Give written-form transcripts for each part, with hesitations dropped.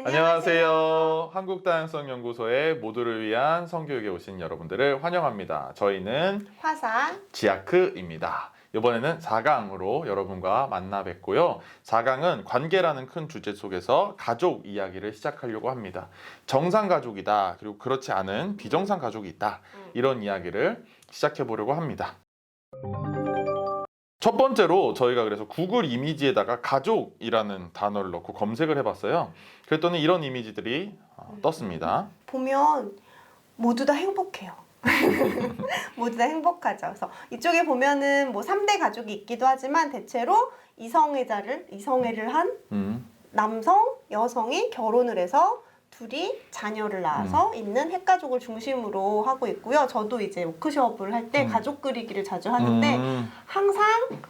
안녕하세요. 한국다양성연구소의 모두를 위한 성교육에 오신 여러분들을 환영합니다. 저희는 화산 지아크입니다. 이번에는 4강으로 여러분과 만나 뵙고요. 4강은 관계라는 큰 주제 속에서 가족 이야기를 시작하려고 합니다. 정상 가족이다, 그리고 그렇지 않은 비정상 가족이 있다, 이런 이야기를 시작해 보려고 합니다. 첫 번째로 저희가 그래서 구글 이미지에다가 가족이라는 단어를 넣고 검색을 해봤어요. 그랬더니 이런 이미지들이 떴습니다. 보면 모두 다 행복해요. 모두 다 행복하죠. 그래서 이쪽에 보면은 뭐 3대 가족이 있기도 하지만 대체로 이성애를 한 남성, 여성이 결혼을 해서 둘이 자녀를 낳아서 있는 핵가족을 중심으로 하고 있고요. 저도 이제 워크숍을 할 때 가족 그리기를 자주 하는데 항상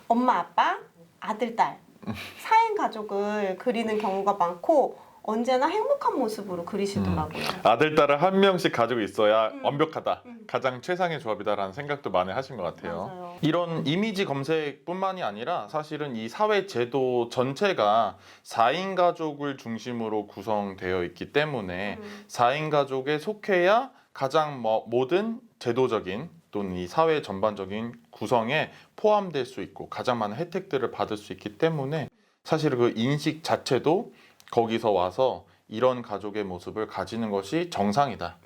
엄마, 아빠, 아들, 딸 4인 가족을 그리는 경우가 많고 언제나 행복한 모습으로 그리시더라고요. 아들, 딸을 한 명씩 가지고 있어야 완벽하다. 가장 최상의 조합이다라는 생각도 많이 하신 것 같아요. 맞아요. 이런 이미지 검색뿐만이 아니라 사실은 이 사회 제도 전체가 4인 가족을 중심으로 구성되어 있기 때문에 4인 가족에 속해야 가장 모든 제도적인 또는 이 사회 전반적인 구성에 포함될 수 있고 가장 많은 혜택들을 받을 수 있기 때문에 사실 그 인식 자체도 거기서 와서 이런 가족의 모습을 가지는 것이 정상이다.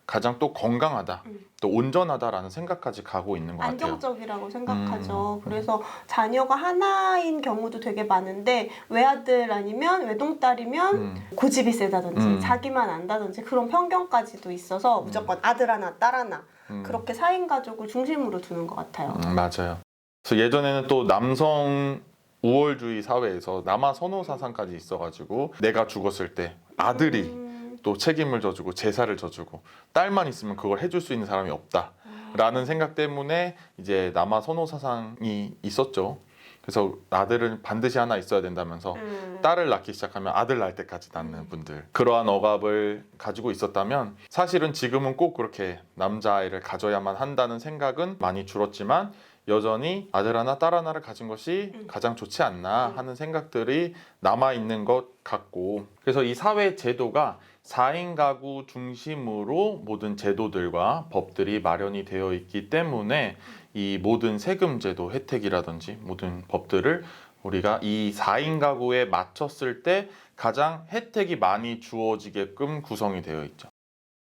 가장 또 건강하다. 또 온전하다라는 생각까지 가고 있는 것 같아요. 안정적이라고 생각하죠. 그래서 자녀가 하나인 경우도 되게 많은데 외아들 아니면 외동딸이면 고집이 세다든지 자기만 안다든지 그런 편견까지도 있어서 무조건 아들 하나, 딸 하나 그렇게 4인 가족을 중심으로 두는 것 같아요. 맞아요. 그래서 예전에는 또 남성 우월주의 사회에서 남아 선호 사상까지 있어가지고 내가 죽었을 때 아들이 또 책임을 져주고 제사를 져주고 딸만 있으면 그걸 해줄 수 있는 사람이 없다라는 생각 때문에 이제 남아 선호 사상이 있었죠. 그래서 아들은 반드시 하나 있어야 된다면서 딸을 낳기 시작하면 아들 낳을 때까지 낳는 분들, 그러한 억압을 가지고 있었다면 사실은 지금은 꼭 그렇게 남자아이를 가져야만 한다는 생각은 많이 줄었지만 여전히 아들 하나 딸 하나를 가진 것이 가장 좋지 않나 하는 생각들이 남아있는 것 같고, 그래서 이 사회 제도가 4인 가구 중심으로 모든 제도들과 법들이 마련이 되어 있기 때문에 이 모든 세금 제도 혜택이라든지 모든 법들을 우리가 이 4인 가구에 맞췄을 때 가장 혜택이 많이 주어지게끔 구성이 되어 있죠.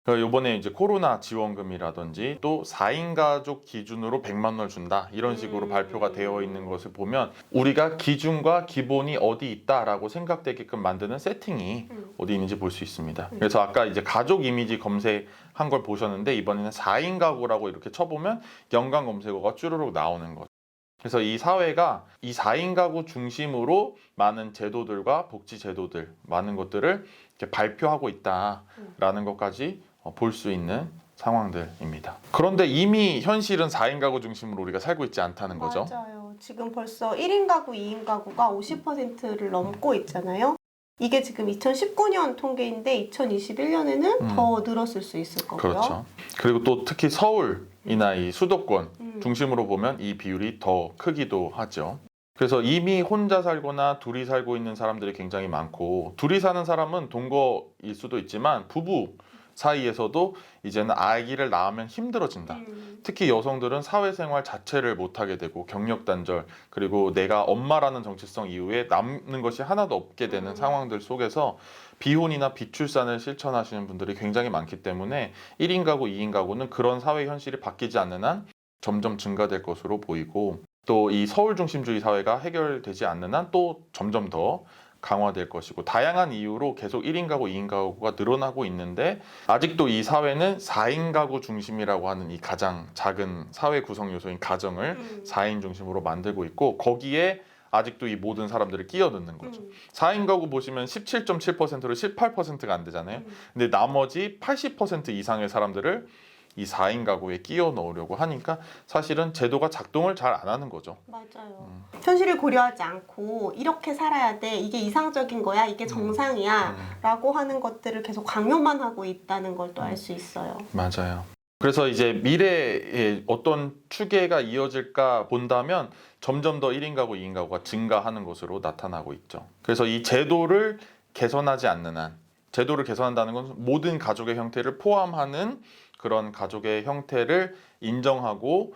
이번에 이제 코로나 지원금이라든지 또 4인 가족 기준으로 100만 원을 준다 이런 식으로 발표가 되어 있는 것을 보면 우리가 기준과 기본이 어디 있다라고 생각되게끔 만드는 세팅이 어디 있는지 볼 수 있습니다. 그래서 아까 이제 가족 이미지 검색한 걸 보셨는데 이번에는 4인 가구라고 이렇게 쳐보면 연관 검색어가 쭈루룩 나오는 거죠. 그래서 이 사회가 이 4인 가구 중심으로 많은 제도들과 복지 제도들 많은 것들을 이렇게 발표하고 있다라는 것까지 볼 수 있는 상황들입니다. 그런데 이미 현실은 4인 가구 중심으로 우리가 살고 있지 않다는 거죠. 맞아요. 지금 벌써 1인 가구, 2인 가구가 50%를 넘고 있잖아요. 이게 지금 2019년 통계인데 2021년에는 더 늘었을 수 있을 거고요. 그렇죠. 그리고 또 특히 서울이나 이 수도권 중심으로 보면 이 비율이 더 크기도 하죠. 그래서 이미 혼자 살거나 둘이 살고 있는 사람들이 굉장히 많고, 둘이 사는 사람은 동거일 수도 있지만 부부 사이에서도 이제는 아기를 낳으면 힘들어진다. 특히 여성들은 사회생활 자체를 못하게 되고 경력 단절, 그리고 내가 엄마라는 정체성 이후에 남는 것이 하나도 없게 되는 상황들 속에서 비혼이나 비출산을 실천하시는 분들이 굉장히 많기 때문에 1인 가구, 2인 가구는 그런 사회 현실이 바뀌지 않는 한 점점 증가될 것으로 보이고, 또 이 서울 중심주의 사회가 해결되지 않는 한 또 점점 더 강화될 것이고, 다양한 이유로 계속 1인 가구, 2인 가구가 늘어나고 있는데 아직도 이 사회는 4인 가구 중심이라고 하는 이 가장 작은 사회 구성 요소인 가정을 4인 중심으로 만들고 있고, 거기에 아직도 이 모든 사람들을 끼워 넣는 거죠. 4인 가구 보시면 17.7%로 18%가 안 되잖아요. 근데 나머지 80% 이상의 사람들을 이 4인 가구에 끼워 넣으려고 하니까 사실은 제도가 작동을 잘 안 하는 거죠. 맞아요. 현실을 고려하지 않고 이렇게 살아야 돼, 이게 이상적인 거야, 이게 정상이야 라고 하는 것들을 계속 강요만 하고 있다는 걸 또 알 수 있어요. 맞아요. 그래서 이제 미래에 어떤 추계가 이어질까 본다면 점점 더 1인 가구, 2인 가구가 증가하는 것으로 나타나고 있죠. 그래서 이 제도를 개선하지 않는 한 제도를 개선한다는 건 모든 가족의 형태를 포함하는 그런 가족의 형태를 인정하고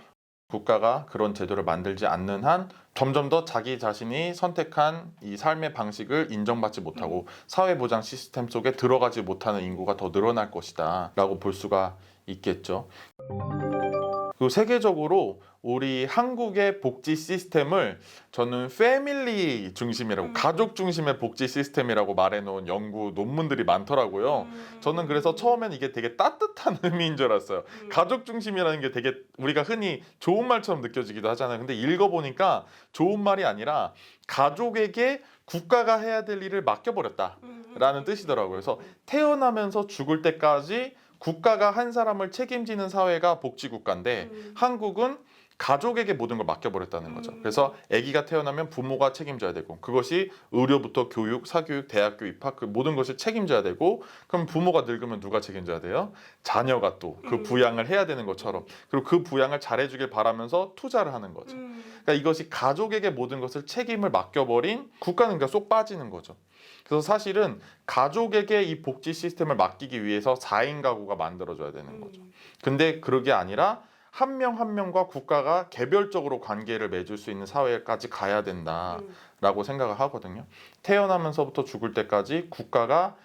국가가 그런 제도를 만들지 않는 한 점점 더 자기 자신이 선택한 이 삶의 방식을 인정받지 못하고 사회보장 시스템 속에 들어가지 못하는 인구가 더 늘어날 것이다 라고 볼 수가 있겠죠. 그리고 세계적으로 우리 한국의 복지 시스템을 저는 패밀리 중심이라고 가족 중심의 복지 시스템이라고 말해놓은 연구 논문들이 많더라고요. 저는 그래서 처음엔 이게 되게 따뜻한 의미인 줄 알았어요. 가족 중심이라는 게 되게 우리가 흔히 좋은 말처럼 느껴지기도 하잖아요. 근데 읽어보니까 좋은 말이 아니라 가족에게 국가가 해야 될 일을 맡겨버렸다라는 뜻이더라고요. 그래서 태어나면서 죽을 때까지 국가가 한 사람을 책임지는 사회가 복지국가인데 한국은 가족에게 모든 걸 맡겨버렸다는 거죠. 그래서 아기가 태어나면 부모가 책임져야 되고 그것이 의료부터 교육, 사교육, 대학교 입학 그 모든 것을 책임져야 되고 그럼 부모가 늙으면 누가 책임져야 돼요? 자녀가 또 그 부양을 해야 되는 것처럼 그리고 그 부양을 잘해주길 바라면서 투자를 하는 거죠. 그러니까 이것이 가족에게 모든 것을 책임을 맡겨버린 국가는 그러니까 쏙 빠지는 거죠. 그래서 사실은 가족에게 이 복지 시스템을 맡기기 위해서 4인 가구가 만들어져야 되는 거죠. 근데 그러게 아니라 한 명 한 명과 국가가 개별적으로 관계를 맺을 수 있는 사회까지 가야 된다라고 생각을 하거든요. 태어나면서부터 죽을 때까지 국가가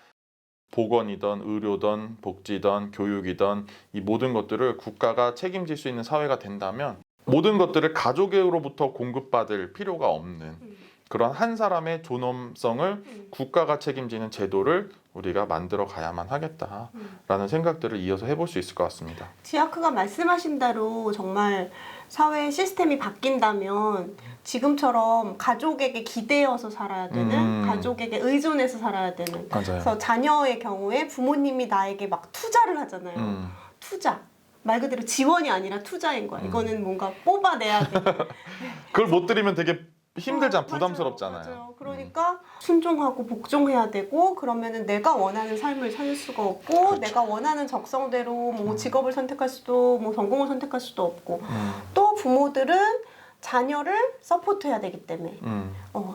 보건이든 의료든 복지든 교육이든 이 모든 것들을 국가가 책임질 수 있는 사회가 된다면 모든 것들을 가족으로부터 공급받을 필요가 없는 그런 한 사람의 존엄성을 국가가 책임지는 제도를 우리가 만들어 가야만 하겠다라는 생각들을 이어서 해볼 수 있을 것 같습니다. 지아크가 말씀하신 대로 정말 사회 시스템이 바뀐다면 지금처럼 가족에게 기대어서 살아야 되는 가족에게 의존해서 살아야 되는 맞아요. 그래서 자녀의 경우에 부모님이 나에게 막 투자를 하잖아요. 투자. 말 그대로 지원이 아니라 투자인 거야. 이거는 뭔가 뽑아내야 돼. 그걸 못 드리면 되게 힘들잖아. 맞아요. 부담스럽잖아요. 맞아요. 그러니까 순종하고 복종해야 되고 그러면은 내가 원하는 삶을 살 수가 없고 그렇죠. 내가 원하는 적성대로 뭐 직업을 선택할 수도 뭐 전공을 선택할 수도 없고 또 부모들은 자녀를 서포트해야 되기 때문에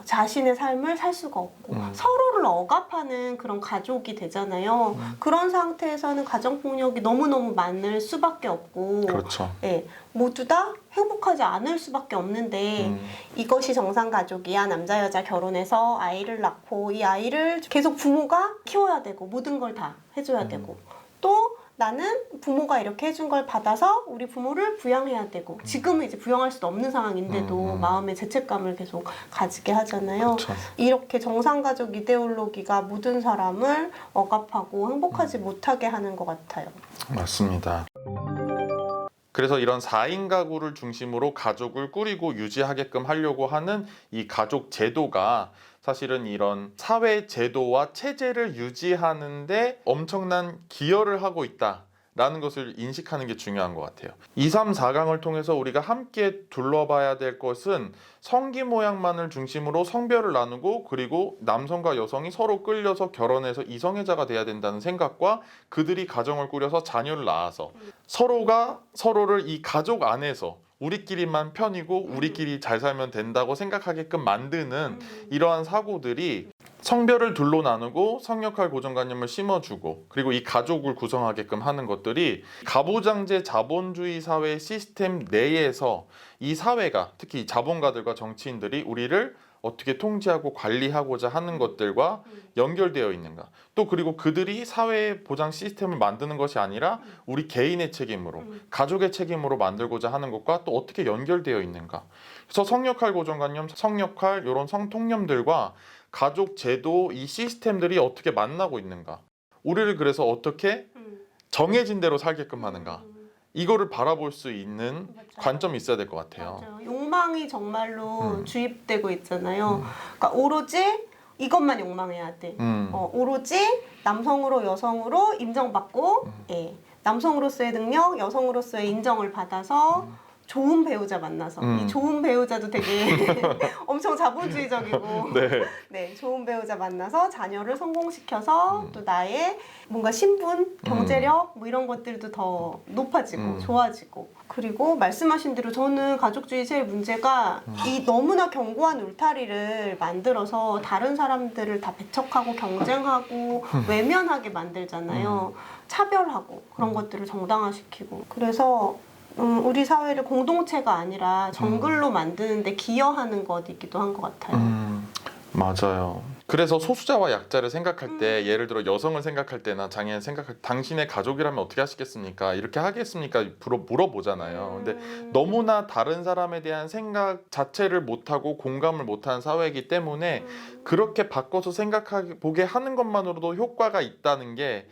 자신의 삶을 살 수가 없고 서로를 억압하는 그런 가족이 되잖아요. 그런 상태에서는 가정폭력이 너무너무 많을 수밖에 없고 그렇죠. 예, 모두 다 행복하지 않을 수밖에 없는데 이것이 정상가족이야. 남자 여자 결혼해서 아이를 낳고 이 아이를 계속 부모가 키워야 되고 모든 걸 다 해줘야 되고 또 나는 부모가 이렇게 해준 걸 받아서 우리 부모를 부양해야 되고 지금은 이제 부양할 수도 없는 상황인데도 마음의 죄책감을 계속 가지게 하잖아요. 그렇죠. 이렇게 정상가족 이데올로기가 모든 사람을 억압하고 행복하지 못하게 하는 것 같아요. 맞습니다. 그래서 이런 4인 가구를 중심으로 가족을 꾸리고 유지하게끔 하려고 하는 이 가족 제도가 사실은 이런 사회 제도와 체제를 유지하는데 엄청난 기여를 하고 있다라는 것을 인식하는 게 중요한 것 같아요. 2, 3, 4강을 통해서 우리가 함께 둘러봐야 될 것은 성기 모양만을 중심으로 성별을 나누고 그리고 남성과 여성이 서로 끌려서 결혼해서 이성애자가 돼야 된다는 생각과 그들이 가정을 꾸려서 자녀를 낳아서 서로가 서로를 이 가족 안에서 우리끼리만 편이고 우리끼리 잘 살면 된다고 생각하게끔 만드는 이러한 사고들이 성별을 둘로 나누고 성역할 고정관념을 심어주고 그리고 이 가족을 구성하게끔 하는 것들이 가부장제 자본주의 사회 시스템 내에서 이 사회가 특히 자본가들과 정치인들이 우리를 어떻게 통제하고 관리하고자 하는 것들과 연결되어 있는가. 또 그리고 그들이 사회 보장 시스템을 만드는 것이 아니라 우리 개인의 책임으로 가족의 책임으로 만들고자 하는 것과 또 어떻게 연결되어 있는가. 그래서 성역할 고정관념, 성역할 이런 성통념들과 가족 제도 이 시스템들이 어떻게 만나고 있는가. 우리를 그래서 어떻게 정해진 대로 살게끔 하는가. 이거를 바라볼 수 있는 맞아요. 관점이 있어야 될 것 같아요. 맞아요. 욕망이 정말로 주입되고 있잖아요. 그러니까 오로지 이것만 욕망해야 돼. 오로지 남성으로 여성으로 인정받고 남성으로서의 능력, 여성으로서의 인정을 받아서 좋은 배우자 만나서 이 좋은 배우자도 되게 엄청 자본주의적이고 네. 네, 좋은 배우자 만나서 자녀를 성공시켜서 또 나의 뭔가 신분, 경제력 뭐 이런 것들도 더 높아지고 좋아지고 그리고 말씀하신 대로 저는 가족주의 제일 문제가 이 너무나 견고한 울타리를 만들어서 다른 사람들을 다 배척하고 경쟁하고 외면하게 만들잖아요. 차별하고 그런 것들을 정당화시키고 그래서 우리 사회를 공동체가 아니라 정글로 만드는데 기여하는 것이기도 한 것 같아요. 맞아요. 그래서 소수자와 약자를 생각할 때 예를 들어 여성을 생각할 때나 장애인 생각할 때 당신의 가족이라면 어떻게 하시겠습니까? 이렇게 하겠습니까? 물어보잖아요. 근데 너무나 다른 사람에 대한 생각 자체를 못하고 공감을 못하는 사회이기 때문에 그렇게 바꿔서 생각해보게 하는 것만으로도 효과가 있다는 게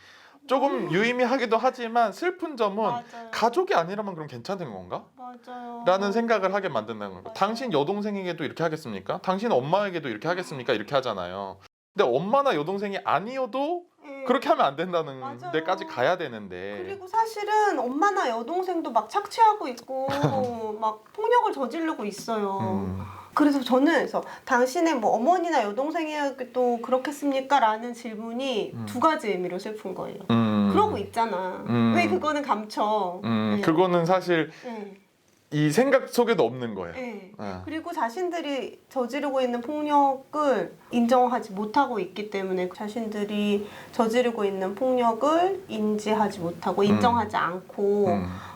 조금 유의미하기도 하지만 슬픈 점은 맞아요. 가족이 아니라면 그럼 괜찮은 건가? 맞아요. 라는 생각을 하게 만든다는 거예요. 당신 여동생에게도 이렇게 하겠습니까? 당신 엄마에게도 이렇게 하겠습니까? 이렇게 하잖아요. 근데 엄마나 여동생이 아니어도 그렇게 하면 안 된다는 맞아요. 데까지 가야 되는데 그리고 사실은 엄마나 여동생도 막 착취하고 있고 막 폭력을 저지르고 있어요. 그래서 저는 그래서 당신의 뭐 어머니나 여동생에게도 그렇겠습니까? 라는 질문이 두 가지 의미로 슬픈 거예요. 그러고 있잖아. 왜 그거는 감춰? 네. 그거는 사실 네. 이 생각 속에도 없는 거예요. 네. 네. 그리고 자신들이 저지르고 있는 폭력을 인정하지 못하고 있기 때문에 자신들이 저지르고 있는 폭력을 인지하지 못하고 인정하지 않고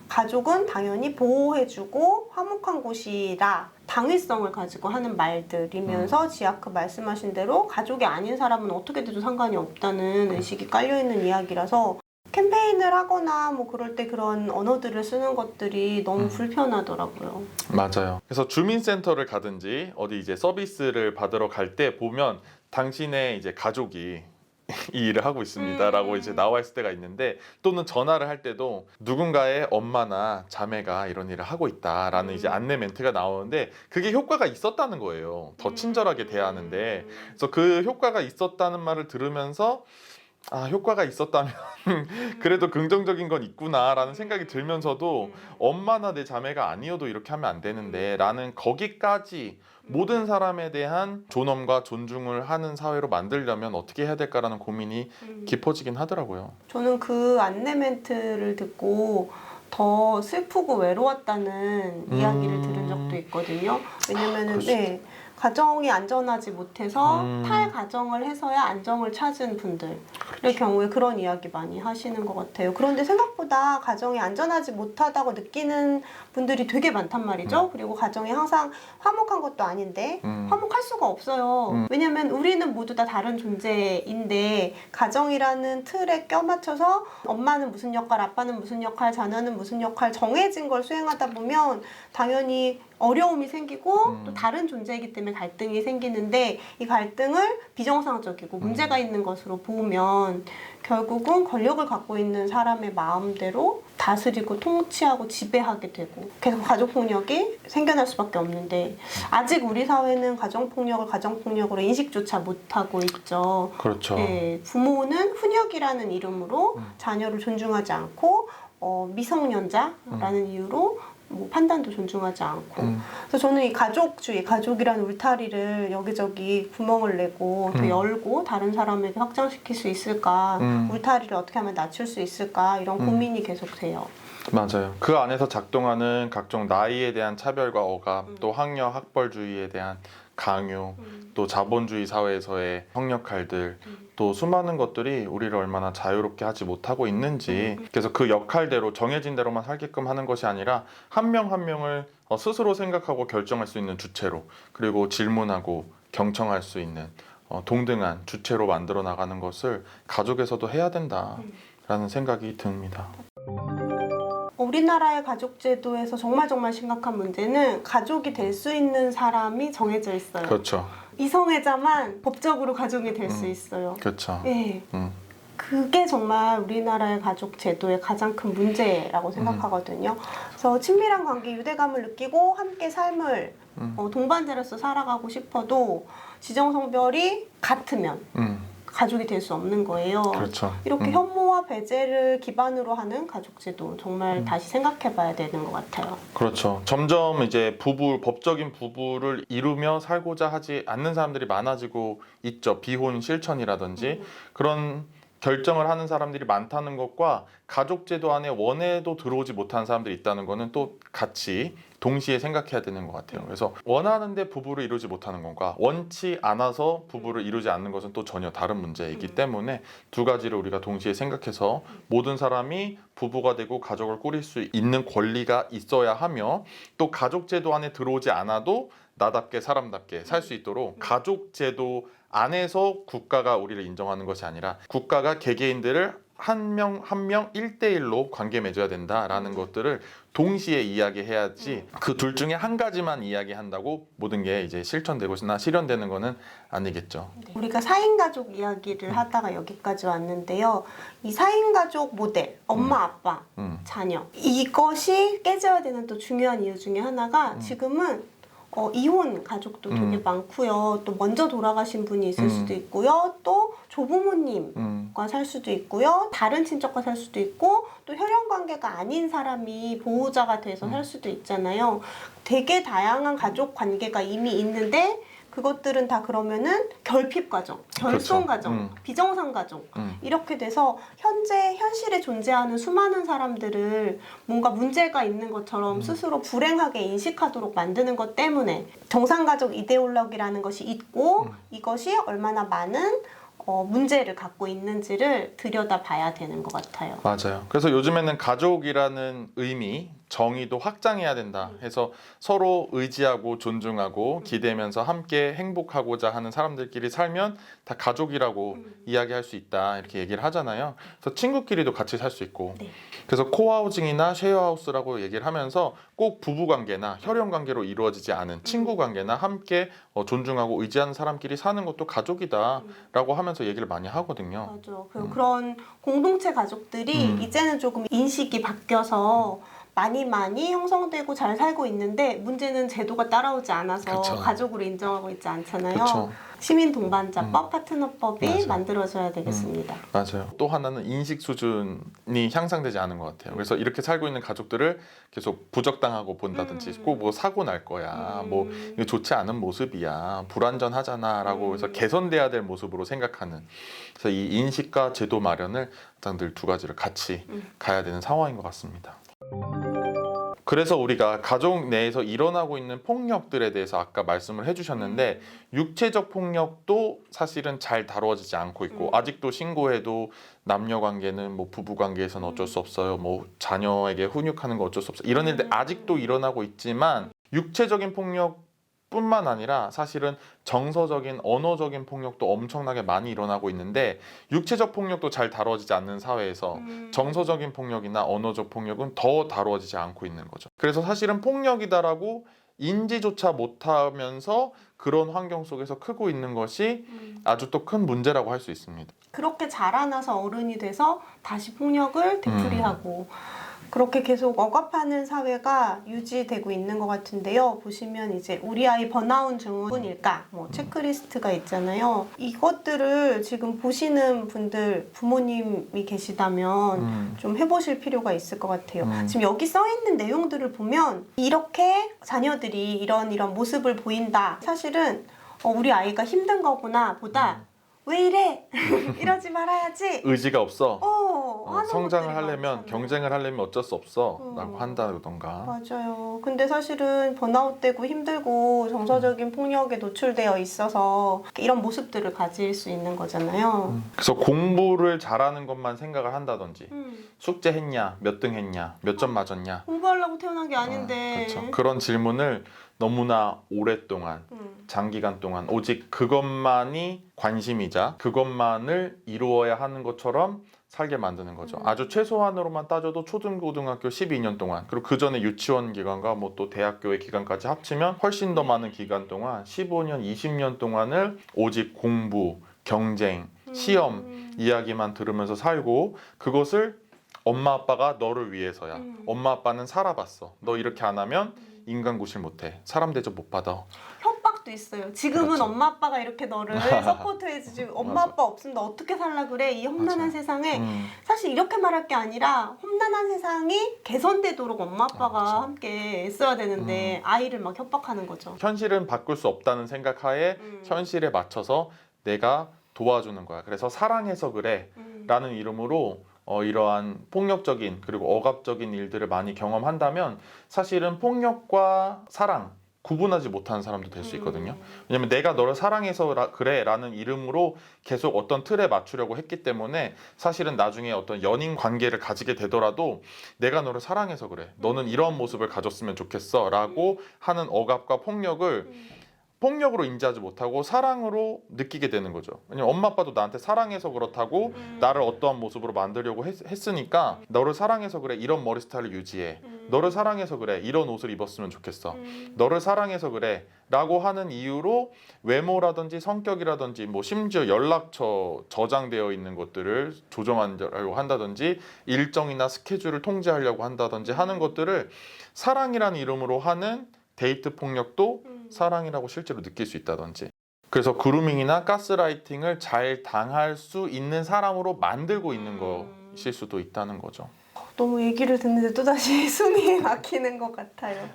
가족은 당연히 보호해주고 화목한 곳이라 당위성을 가지고 하는 말들이면서 지아크 말씀하신 대로 가족이 아닌 사람은 어떻게 돼도 상관이 없다는 의식이 깔려있는 이야기라서 캠페인을 하거나 뭐 그럴 때 그런 언어들을 쓰는 것들이 너무 불편하더라고요. 맞아요. 그래서 주민센터를 가든지 어디 이제 서비스를 받으러 갈 때 보면 당신의 이제 가족이 이 일을 하고 있습니다라고 이제 나와 있을 때가 있는데 또는 전화를 할 때도 누군가의 엄마나 자매가 이런 일을 하고 있다라는 이제 안내 멘트가 나오는데 그게 효과가 있었다는 거예요. 더 친절하게 대하는데 그래서 그 효과가 있었다는 말을 들으면서 아 효과가 있었다면 그래도 긍정적인 건 있구나라는 생각이 들면서도 엄마나 내 자매가 아니어도 이렇게 하면 안 되는데 라는 거기까지 모든 사람에 대한 존엄과 존중을 하는 사회로 만들려면 어떻게 해야 될까라는 고민이 깊어지긴 하더라고요. 저는 그 안내 멘트를 듣고 더 슬프고 외로웠다는 이야기를 들은 적도 있거든요. 왜냐면은 네, 가정이 안전하지 못해서 탈가정을 해서야 안정을 찾은 분들의 경우에 그런 이야기 많이 하시는 것 같아요. 그런데 생각보다 가정이 안전하지 못하다고 느끼는 분들이 되게 많단 말이죠. 그리고 가정이 항상 화목한 것도 아닌데 화목할 수가 없어요. 왜냐면 우리는 모두 다 다른 존재인데 가정이라는 틀에 껴맞춰서 엄마는 무슨 역할, 아빠는 무슨 역할, 자녀는 무슨 역할 정해진 걸 수행하다 보면 당연히 어려움이 생기고 또 다른 존재이기 때문에 갈등이 생기는데 이 갈등을 비정상적이고 문제가 있는 것으로 보면 결국은 권력을 갖고 있는 사람의 마음대로 다스리고 통치하고 지배하게 되고 계속 가족폭력이 생겨날 수밖에 없는데 아직 우리 사회는 가정폭력을 가정폭력으로 인식조차 못하고 있죠. 그렇죠. 네, 부모는 훈육이라는 이름으로 자녀를 존중하지 않고 미성년자라는 이유로 뭐 판단도 존중하지 않고 그래서 저는 이 가족주의, 가족이라는 울타리를 여기저기 구멍을 내고 더 열고 다른 사람에게 확장시킬 수 있을까 울타리를 어떻게 하면 낮출 수 있을까 이런 고민이 계속 돼요. 맞아요. 그 안에서 작동하는 각종 나이에 대한 차별과 억압 또 학력 학벌주의에 대한 강요 또 자본주의 사회에서의 형역할들 또 수많은 것들이 우리를 얼마나 자유롭게 하지 못하고 있는지 그래서 그 역할대로 정해진 대로만 살게끔 하는 것이 아니라 한 명 한 명을 스스로 생각하고 결정할 수 있는 주체로 그리고 질문하고 경청할 수 있는 동등한 주체로 만들어 나가는 것을 가족에서도 해야 된다라는 생각이 듭니다. 우리나라의 가족제도에서 정말 심각한 문제는 가족이 될 수 있는 사람이 정해져 있어요. 그렇죠. 이성애자만 법적으로 가족이 될 수 있어요. 그렇죠. 네. 그게 정말 우리나라의 가족 제도의 가장 큰 문제라고 생각하거든요. 그래서 친밀한 관계, 유대감을 느끼고 함께 삶을 동반자로서 살아가고 싶어도 지정성별이 같으면 가족이 될 수 없는 거예요. 그렇죠. 이렇게 혐오와 배제를 기반으로 하는 가족제도 정말 다시 생각해봐야 되는 것 같아요. 그렇죠. 점점 이제 법적인 부부를 이루며 살고자 하지 않는 사람들이 많아지고 있죠. 비혼 실천이라든지 그런 결정을 하는 사람들이 많다는 것과 가족제도 안에 원해도 들어오지 못하는 사람들이 있다는 거는 또 같이 동시에 생각해야 되는 것 같아요. 그래서 원하는데 부부를 이루지 못하는 것과 원치 않아서 부부를 이루지 않는 것은 또 전혀 다른 문제이기 때문에 두 가지를 우리가 동시에 생각해서 모든 사람이 부부가 되고 가족을 꾸릴 수 있는 권리가 있어야 하며 또 가족제도 안에 들어오지 않아도 나답게 사람답게 살 수 있도록 가족제도 안에서 국가가 우리를 인정하는 것이 아니라 국가가 개개인들을 한 명 한 명 1대1로 관계 맺어야 된다라는 것들을 동시에 이야기해야지 그 둘 중에 한 가지만 이야기한다고 모든 게 이제 실천되고나 실현되는 거는 아니겠죠. 우리가 4인 가족 이야기를 하다가 여기까지 왔는데요. 이 4인 가족 모델, 엄마, 아빠, 자녀 이것이 깨져야 되는 또 중요한 이유 중에 하나가 지금은 이혼 가족도 되게 많고요. 또 먼저 돌아가신 분이 있을 수도 있고요. 또 조부모님과 살 수도 있고요. 다른 친척과 살 수도 있고 또 혈연 관계가 아닌 사람이 보호자가 돼서 살 수도 있잖아요. 되게 다양한 가족 관계가 이미 있는데 그것들은 다 그러면은 결핍 가정, 결손 그렇죠. 가정, 비정상 가정 이렇게 돼서 현실에 존재하는 수많은 사람들을 뭔가 문제가 있는 것처럼 스스로 불행하게 인식하도록 만드는 것 때문에 정상가족 이데올로기라는 것이 있고 이것이 얼마나 많은 문제를 갖고 있는지를 들여다봐야 되는 것 같아요. 맞아요. 그래서 요즘에는 가족이라는 의미, 정의도 확장해야 된다 해서 서로 의지하고 존중하고 기대면서 함께 행복하고자 하는 사람들끼리 살면 다 가족이라고 이야기할 수 있다 이렇게 얘기를 하잖아요. 그래서 친구끼리도 같이 살 수 있고 네. 그래서 코하우징이나 쉐어하우스라고 얘기를 하면서 꼭 부부관계나 혈연관계로 이루어지지 않은 친구관계나 함께 존중하고 의지하는 사람끼리 사는 것도 가족이다라고 하면서 얘기를 많이 하거든요. 맞아. 그런 공동체 가족들이 이제는 조금 인식이 바뀌어서 많이 형성되고 잘 살고 있는데 문제는 제도가 따라오지 않아서 그쵸. 가족으로 인정하고 있지 않잖아요. 그쵸. 시민 동반자법, 파트너법이 맞아. 만들어져야 되겠습니다. 맞아요. 또 하나는 인식 수준이 향상되지 않은 것 같아요. 그래서 이렇게 살고 있는 가족들을 계속 부적당하고 본다든지 꼭 뭐 사고 날 거야, 뭐 이거 좋지 않은 모습이야, 불완전하잖아라고 해서 개선돼야 될 모습으로 생각하는. 그래서 이 인식과 제도 마련을 늘 두 가지를 같이 가야 되는 상황인 것 같습니다. 그래서 우리가 가족 내에서 일어나고 있는 폭력들에 대해서 아까 말씀을 해주셨는데 육체적 폭력도 사실은 잘 다루어지지 않고 있고 아직도 신고해도 남녀 관계는 뭐 부부 관계에서는 어쩔 수 없어요. 뭐 자녀에게 훈육하는 거 어쩔 수 없어요. 이런 일들 아직도 일어나고 있지만 육체적인 폭력 뿐만 아니라 사실은 정서적인 언어적인 폭력도 엄청나게 많이 일어나고 있는데 육체적 폭력도 잘 다뤄지지 않는 사회에서 정서적인 폭력이나 언어적 폭력은 더 다루어지지 않고 있는 거죠. 그래서 사실은 폭력이다라고 인지조차 못하면서 그런 환경 속에서 크고 있는 것이 아주 또 큰 문제라고 할 수 있습니다. 그렇게 자라나서 어른이 돼서 다시 폭력을 되풀이하고 그렇게 계속 억압하는 사회가 유지되고 있는 것 같은데요. 보시면 이제 우리 아이 번아웃 증후군일까? 뭐 체크리스트가 있잖아요. 이것들을 지금 보시는 분들 부모님이 계시다면 좀 해보실 필요가 있을 것 같아요. 지금 여기 써 있는 내용들을 보면 이렇게 자녀들이 이런 모습을 보인다. 사실은 우리 아이가 힘든 거구나 보다 왜 이래? 이러지 말아야지. 의지가 없어. 하는 성장을 것들이 하려면 많잖아요. 경쟁을 하려면 어쩔 수 없어 라고 한다던가. 맞아요. 근데 사실은 번아웃되고 힘들고 정서적인 폭력에 노출되어 있어서 이런 모습들을 가질 수 있는 거잖아요. 그래서 공부를 잘하는 것만 생각을 한다든지 숙제했냐, 몇 등 했냐, 몇 점 맞았냐. 공부하려고 태어난 게 아닌데. 그렇죠. 그런 질문을 너무나 오랫동안 장기간 동안 오직 그것만이 관심이자 그것만을 이루어야 하는 것처럼 살게 만드는 거죠. 아주 최소한으로만 따져도 초등고등학교 12년 동안 그리고 그 전에 유치원 기간과 뭐 또 대학교의 기간까지 합치면 훨씬 더 많은 기간 동안 15년, 20년 동안을 오직 공부, 경쟁, 시험 이야기만 들으면서 살고 그것을 엄마 아빠가 너를 위해서야. 엄마 아빠는 살아봤어. 너 이렇게 안 하면 인간 구실 못해. 사람 대접 못 받아. 생각도 있어요. 지금은 그렇죠. 엄마 아빠가 이렇게 너를 서포트해주지 엄마 맞아. 아빠 없으면 너 어떻게 살라 그래? 이 험난한 맞아요. 세상에 사실 이렇게 말할 게 아니라 험난한 세상이 개선되도록 엄마 아빠가 그렇죠. 함께 애써야 되는데 아이를 막 협박하는 거죠. 현실은 바꿀 수 없다는 생각하에 현실에 맞춰서 내가 도와주는 거야. 그래서 사랑해서 그래 라는 이름으로 이러한 폭력적인 그리고 억압적인 일들을 많이 경험한다면 사실은 폭력과 사랑 구분하지 못하는 사람도 될 수 있거든요. 왜냐면 내가 너를 사랑해서 그래 라는 이름으로 계속 어떤 틀에 맞추려고 했기 때문에 사실은 나중에 어떤 연인 관계를 가지게 되더라도 내가 너를 사랑해서 그래, 너는 이런 모습을 가졌으면 좋겠어 라고 하는 억압과 폭력을 폭력으로 인지하지 못하고 사랑으로 느끼게 되는 거죠. 왜냐면 엄마 아빠도 나한테 사랑해서 그렇다고 나를 어떠한 모습으로 만들려고 했으니까 너를 사랑해서 그래, 이런 머리 스타일을 유지해, 너를 사랑해서 그래, 이런 옷을 입었으면 좋겠어, 너를 사랑해서 그래 라고 하는 이유로 외모라든지 성격이라든지 뭐 심지어 연락처 저장되어 있는 것들을 조정하려고 한다든지 일정이나 스케줄을 통제하려고 한다든지 하는 것들을 사랑이라는 이름으로 하는 데이트 폭력도 사랑이라고 실제로 느낄 수 있다든지, 그래서 그루밍이나 가스라이팅을 잘 당할 수 있는 사람으로 만들고 있는 것일 수도 있다는 거죠. 너무 얘기를 듣는데 또다시 숨이 막히는 것 같아요.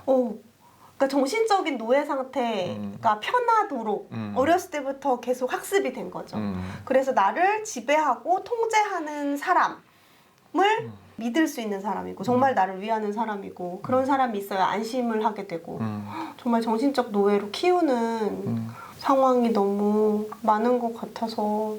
그러니까 정신적인 노예 상태가 편하도록 어렸을 때부터 계속 학습이 된 거죠. 그래서 나를 지배하고 통제하는 사람을 믿을 수 있는 사람이고 정말 나를 위하는 사람이고 그런 사람이 있어야 안심을 하게 되고 정말 정신적 노예로 키우는 상황이 너무 많은 것 같아서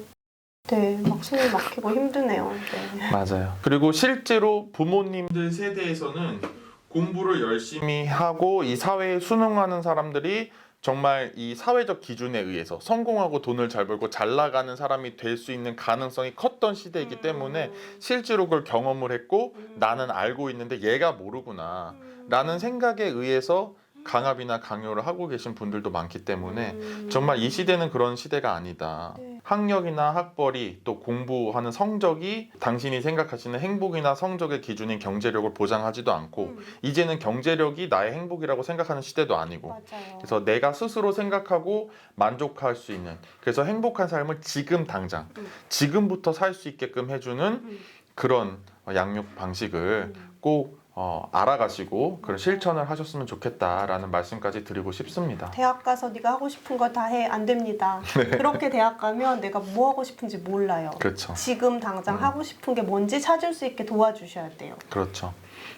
네, 막 숨이 막히고 힘드네요. 네. 맞아요. 그리고 실제로 부모님들 세대에서는 공부를 열심히 하고 이 사회에 순응하는 사람들이 정말 이 사회적 기준에 의해서 성공하고 돈을 잘 벌고 잘 나가는 사람이 될 수 있는 가능성이 컸던 시대이기 때문에 실제로 그걸 경험을 했고 나는 알고 있는데 얘가 모르구나 라는 생각에 의해서 강압이나 강요를 하고 계신 분들도 많기 때문에 정말 이 시대는 그런 시대가 아니다. 학력이나 학벌이 또 공부하는 성적이 당신이 생각하시는 행복이나 성적의 기준인 경제력을 보장하지도 않고 이제는 경제력이 나의 행복이라고 생각하는 시대도 아니고 맞아요. 그래서 내가 스스로 생각하고 만족할 수 있는, 그래서 행복한 삶을 지금 당장 지금부터 살 수 있게끔 해주는 그런 양육 방식을 꼭 알아가시고 그런 실천을 하셨으면 좋겠다라는 말씀까지 드리고 싶습니다. 대학 가서 네가 하고 싶은 거 다 해. 안 됩니다. 네. 그렇게 대학 가면 내가 뭐 하고 싶은지 몰라요. 그렇죠. 지금 당장 하고 싶은 게 뭔지 찾을 수 있게 도와주셔야 돼요. 그렇죠.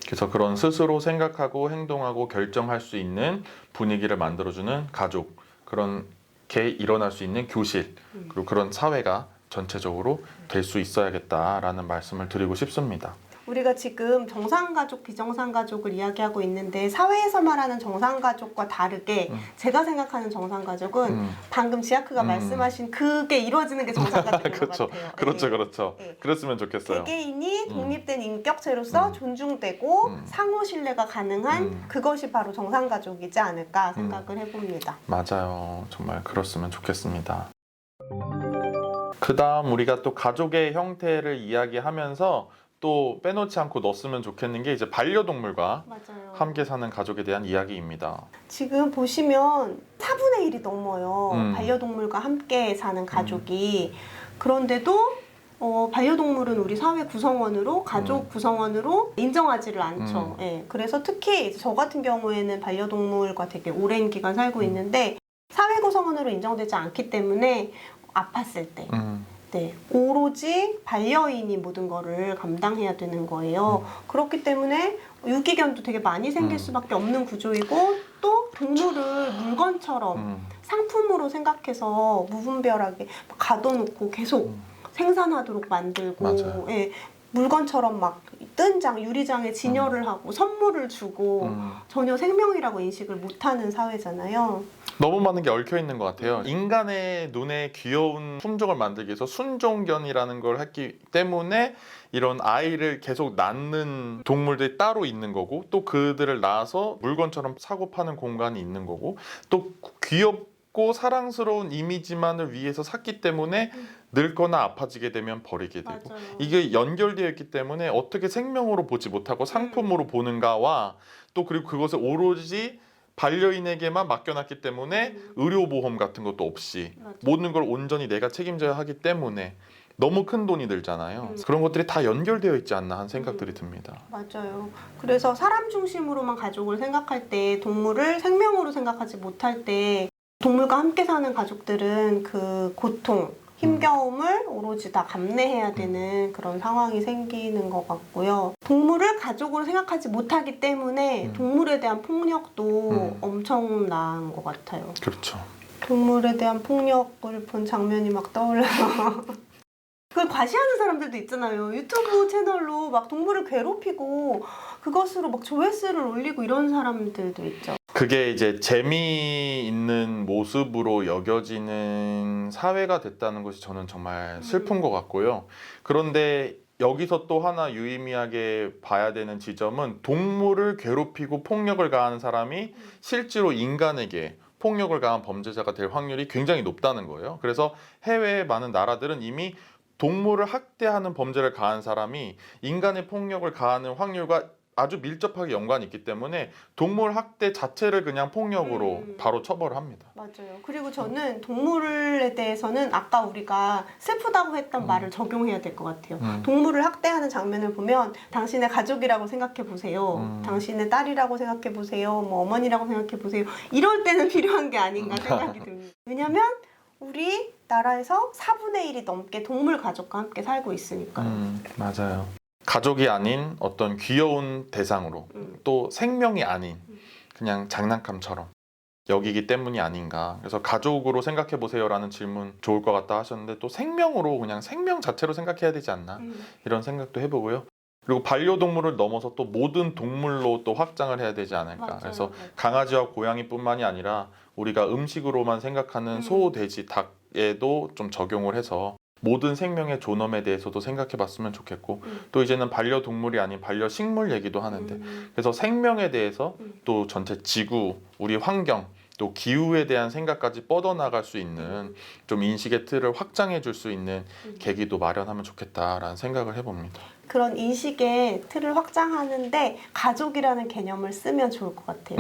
그래서 그런 스스로 생각하고 행동하고 결정할 수 있는 분위기를 만들어주는 가족, 그런 게 일어날 수 있는 교실, 그리고 그런 사회가 전체적으로 될 수 있어야겠다라는 말씀을 드리고 싶습니다. 우리가 지금 정상가족, 비정상가족을 이야기하고 있는데 사회에서 말하는 정상가족과 다르게 제가 생각하는 정상가족은 방금 지아크가 말씀하신 그게 이루어지는 게 정상가족인 그렇죠. 것 같아요. 그렇죠. 네. 그렇죠. 네. 그랬으면 좋겠어요. 개개인이 독립된 인격체로서 존중되고 상호 신뢰가 가능한 그것이 바로 정상가족이지 않을까 생각을 해봅니다. 맞아요. 정말 그렇으면 좋겠습니다. 그 다음 우리가 또 가족의 형태를 이야기하면서 또 빼놓지 않고 넣었으면 좋겠는 게 이제 반려동물과 맞아요. 함께 사는 가족에 대한 이야기입니다. 지금 보시면 4분의 1이 넘어요. 반려동물과 함께 사는 가족이. 그런데도 반려동물은 우리 사회 구성원으로, 가족 구성원으로 인정하지를 않죠. 예, 그래서 특히 저 같은 경우에는 반려동물과 되게 오랜 기간 살고 있는데 사회 구성원으로 인정되지 않기 때문에 아팠을 때 네, 오로지 반려인이 모든 거를 감당해야 되는 거예요. 그렇기 때문에 유기견도 되게 많이 생길 수밖에 없는 구조이고 또 동물을 물건처럼 상품으로 생각해서 무분별하게 가둬놓고 계속 생산하도록 만들고 맞아요. 예, 물건처럼 막 뜬장, 유리장에 진열을 하고 선물을 주고 전혀 생명이라고 인식을 못하는 사회잖아요. 너무 많은 게 얽혀 있는 것 같아요. 인간의 눈에 귀여운 품종을 만들기 위해서 순종견이라는 걸 했기 때문에 이런 아이를 계속 낳는 동물들이 따로 있는 거고 또 그들을 낳아서 물건처럼 사고 파는 공간이 있는 거고 또 귀엽고 사랑스러운 이미지만을 위해서 샀기 때문에 늙거나 아파지게 되면 버리게 되고 맞아요. 이게 연결되어 있기 때문에 어떻게 생명으로 보지 못하고 상품으로 보는가와 또 그리고 그것을 오로지 반려인에게만 맡겨놨기 때문에 의료보험 같은 것도 없이 맞아. 모든 걸 온전히 내가 책임져야 하기 때문에 너무 큰 돈이 들잖아요. 그런 것들이 다 연결되어 있지 않나 하는 생각들이 듭니다. 맞아요. 그래서 사람 중심으로만 가족을 생각할 때, 동물을 생명으로 생각하지 못할 때, 동물과 함께 사는 가족들은 그 고통, 힘겨움을 오로지 다 감내해야 되는 그런 상황이 생기는 것 같고요. 동물을 가족으로 생각하지 못하기 때문에 동물에 대한 폭력도 엄청난 것 같아요. 그렇죠. 동물에 대한 폭력을 본 장면이 막 떠올라요. 그걸 과시하는 사람들도 있잖아요. 유튜브 채널로 막 동물을 괴롭히고 그것으로 막 조회수를 올리고 이런 사람들도 있죠. 그게 이제 재미있는 모습으로 여겨지는 사회가 됐다는 것이 저는 정말 슬픈 것 같고요. 그런데 여기서 또 하나 유의미하게 봐야 되는 지점은 동물을 괴롭히고 폭력을 가하는 사람이 실제로 인간에게 폭력을 가한 범죄자가 될 확률이 굉장히 높다는 거예요. 그래서 해외의 많은 나라들은 이미 동물을 학대하는 범죄를 가한 사람이 인간의 폭력을 가하는 확률과 아주 밀접하게 연관이 있기 때문에 동물 학대 자체를 그냥 폭력으로 바로 처벌을 합니다. 맞아요. 그리고 저는 동물에 대해서는 아까 우리가 슬프다고 했던 말을 적용해야 될 것 같아요. 동물을 학대하는 장면을 보면 당신의 가족이라고 생각해 보세요. 당신의 딸이라고 생각해 보세요. 뭐 어머니라고 생각해 보세요. 이럴 때는 필요한 게 아닌가 생각이 듭니다. 왜냐면 우리 나라에서 4분의 1이 넘게 동물 가족과 함께 살고 있으니까요. 맞아요. 가족이 아닌 어떤 귀여운 대상으로 또 생명이 아닌 그냥 장난감처럼 여기기 때문이 아닌가. 그래서 가족으로 생각해 보세요라는 질문 좋을 것 같다 하셨는데 또 생명으로 그냥 생명 자체로 생각해야 되지 않나 이런 생각도 해보고요. 그리고 반려동물을 넘어서 또 모든 동물로 또 확장을 해야 되지 않을까. 맞아요. 그래서 강아지와 고양이뿐만이 아니라 우리가 음식으로만 생각하는 소, 돼지, 닭에도 좀 적용을 해서 모든 생명의 존엄에 대해서도 생각해 봤으면 좋겠고 또 이제는 반려동물이 아닌 반려식물 얘기도 하는데 그래서 생명에 대해서 또 전체 지구, 우리 환경 또 기후에 대한 생각까지 뻗어나갈 수 있는 좀 인식의 틀을 확장해 줄 수 있는 계기도 마련하면 좋겠다라는 생각을 해봅니다. 그런 인식의 틀을 확장하는데 가족이라는 개념을 쓰면 좋을 것 같아요.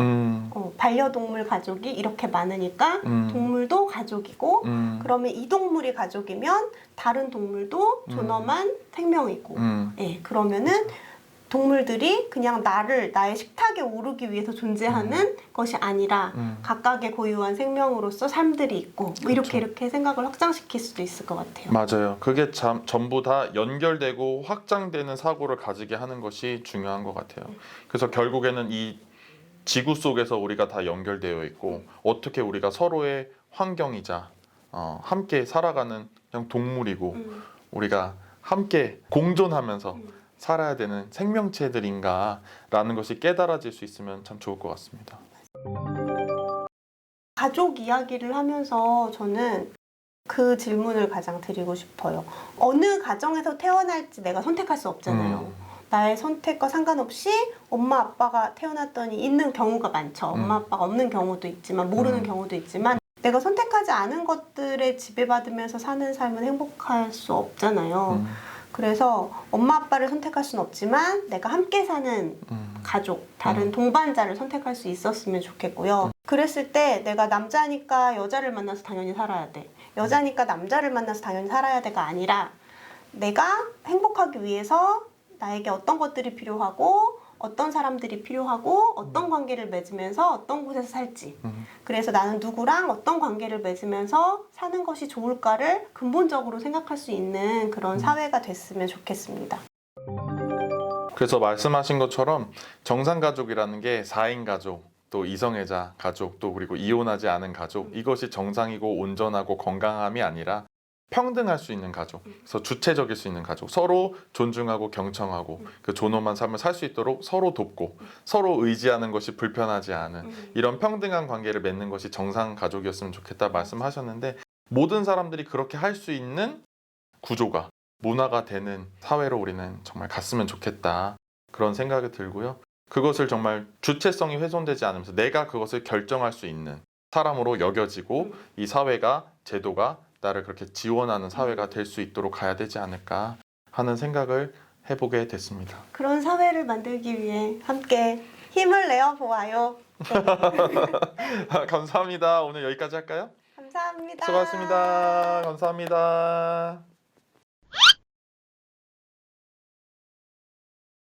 반려동물 가족이 이렇게 많으니까 동물도 가족이고 그러면 이 동물이 가족이면 다른 동물도 존엄한 생명이고 예, 그러면은 동물들이 그냥 나의 식탁에 오르기 위해서 존재하는 것이 아니라 각각의 고유한 생명으로서 삶들이 있고 뭐 이렇게 생각을 확장시킬 수도 있을 것 같아요. 맞아요. 그게 전부 다 연결되고 확장되는 사고를 가지게 하는 것이 중요한 것 같아요. 그래서 결국에는 이 지구 속에서 우리가 다 연결되어 있고 어떻게 우리가 서로의 환경이자 함께 살아가는 그냥 동물이고 우리가 함께 공존하면서 살아야 되는 생명체들인가라는 것이 깨달아질 수 있으면 참 좋을 것 같습니다. 가족 이야기를 하면서 저는 그 질문을 가장 드리고 싶어요. 어느 가정에서 태어날지 내가 선택할 수 없잖아요. 나의 선택과 상관없이 엄마 아빠가 태어났더니 있는 경우가 많죠. 엄마 아빠가 없는 경우도 있지만 모르는 경우도 있지만 내가 선택하지 않은 것들에 지배받으면서 사는 삶은 행복할 수 없잖아요. 그래서 엄마 아빠를 선택할 수는 없지만 내가 함께 사는 가족, 다른 동반자를 선택할 수 있었으면 좋겠고요. 그랬을 때 내가 남자니까 여자를 만나서 당연히 살아야 돼. 여자니까 남자를 만나서 당연히 살아야 돼가 아니라 내가 행복하기 위해서 나에게 어떤 것들이 필요하고 어떤 사람들이 필요하고 어떤 관계를 맺으면서 어떤 곳에서 살지 그래서 나는 누구랑 어떤 관계를 맺으면서 사는 것이 좋을까를 근본적으로 생각할 수 있는 그런 사회가 됐으면 좋겠습니다. 그래서 말씀하신 것처럼 정상가족이라는 게 4인 가족, 또 이성애자 가족, 또 그리고 이혼하지 않은 가족 이것이 정상이고 온전하고 건강함이 아니라 평등할 수 있는 가족, 그래서 주체적일 수 있는 가족, 서로 존중하고 경청하고 그 존엄한 삶을 살 수 있도록 서로 돕고 서로 의지하는 것이 불편하지 않은 이런 평등한 관계를 맺는 것이 정상 가족이었으면 좋겠다 말씀하셨는데 모든 사람들이 그렇게 할 수 있는 구조가 문화가 되는 사회로 우리는 정말 갔으면 좋겠다 그런 생각이 들고요. 그것을 정말 주체성이 훼손되지 않으면서 내가 그것을 결정할 수 있는 사람으로 여겨지고 이 사회가 제도가 나를 그렇게 지원하는 사회가 될 수 있도록 가야 되지 않을까 하는 생각을 해보게 됐습니다. 그런 사회를 만들기 위해 함께 힘을 내어 보아요. 감사합니다. 오늘 여기까지 할까요? 감사합니다. 수고하셨습니다. 감사합니다.